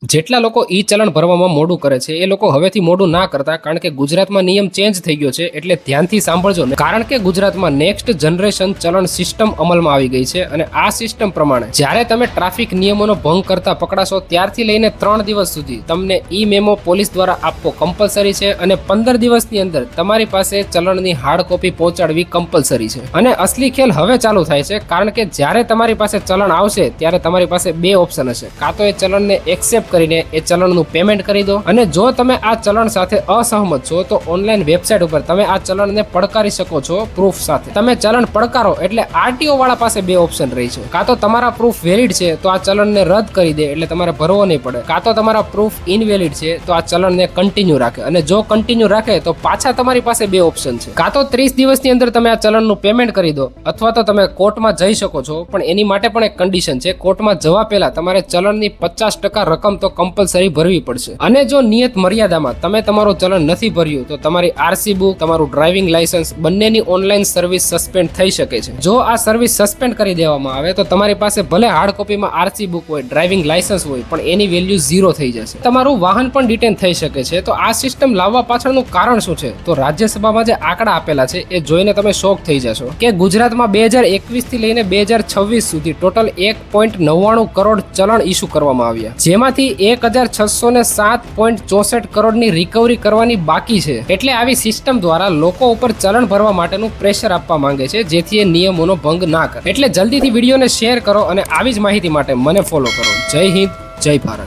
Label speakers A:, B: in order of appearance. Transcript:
A: જેટલા લોકો ઈ ચલણ ભરવામાં મોડું કરે છે એ લોકો હવેથી મોડું ના કરતા, કારણ કે ગુજરાતમાં નિયમ ચેન્જ થઈ ગયો છે. એટલે ધ્યાનથી સાંભળજો ને, કારણ કે ગુજરાતમાં નેક્સ્ટ જનરેશન ચલણ સિસ્ટમ અમલમાં આવી ગઈ છે. અને આ સિસ્ટમ પ્રમાણે જ્યારે તમે ટ્રાફિક નિયમોનો ભંગ કરતા પકડાશો ત્યારથી લઈને 3 દિવસ સુધી તમને ઈ મેમો પોલીસ દ્વારા આપવો કમ્પલસરી છે. અને 15 દિવસની અંદર તમારી પાસે ચલણની હાર્ડ કોપી પહોંચાડવી કમ્પલસરી છે. અને અસલી ખેલ હવે ચાલુ થાય છે, કારણ કે જ્યારે તમારી પાસે ચલણ આવશે ત્યારે તમારી પાસે બે ઓપ્શન હશે. કાં તો એ ચલણને એક્સેપ્ટ કરીને એ ચલણનું પેમેન્ટ કરી દો, અને જો તમે આ ચલણ સાથે અસહમત છો તો ઓનલાઈન વેબસાઇટ ઉપર તમે આ ચલણને પડકારી શકો છો પ્રૂફ સાથે. તમે ચલણ પડકારો એટલે આરટીઓ વાળા પાસે બે ઓપ્શન રહી છે. કાં તો તમારા પ્રૂફ વેલિડ છે તો આ ચલણને રદ કરી દે એટલે તમારે ભરવો નહીં પડે, કાં તો તમારા પ્રૂફ ઇનવેલિડ છે તો આ ચલણને કન્ટિન્યુ રાખે. અને જો કન્ટિન્યુ રાખે તો પાછા તમારી પાસે બે ઓપ્શન છે. કાં તો 30 દિવસની અંદર તમે આ ચલણનું પેમેન્ટ કરી દો, અથવા તો તમે કોર્ટમાં જઈ શકો છો. પણ એની માટે પણ એક કન્ડિશન છે, કોર્ટમાં જવા પહેલા તમારે ચલણની 50% રકમ તો કમ્પલસરી ભરવી પડશે. અને જો નિયત મર્યાદામાં તમે તમારું ચલણ નથી ભર્યું તો તમારી આરસી બુક, તમારું ડ્રાઇવિંગ લાયસન્સ બંનેની ઓનલાઈન સર્વિસ સસ્પેન્ડ થઈ શકે છે. જો આ સર્વિસ સસ્પેન્ડ કરી દેવામાં આવે તો તમારી પાસે ભલે હાર્ડ કોપીમાં આરસી બુક હોય, ડ્રાઇવિંગ લાયસન્સ હોય, પણ એની વેલ્યુ 0 થઈ જશે. તમારું વાહન પણ ડિટેન થઈ શકે છે. તો આ સિસ્ટમ લાવવા પાછળનું કારણ શું છે? તો રાજ્યસભામાં જે આંકડા આપેલા છે એ જોઈને તમે શોક થઈ જશો કે ગુજરાતમાં 2021 થી લઈને 2026 સુધી ટોટલ 1.99 કરોડ ચલણ ઇસ્યુ કરવામાં આવ્યા, જેમાંથી 1607.64 કરોડની રિકવરી કરવાની બાકી છે. એટલે આવી સિસ્ટમ દ્વારા લોકો ઉપર ચલણ ભરવા માટેનું પ્રેશર આપવા માંગે છે, જેથી એ નિયમોનો ભંગ ના કરે. એટલે જલ્દીથી વિડીયોને શેર કરો અને આવી જ માહિતી માટે મને ફોલો કરો. જય હિન્દ, જય ભારત.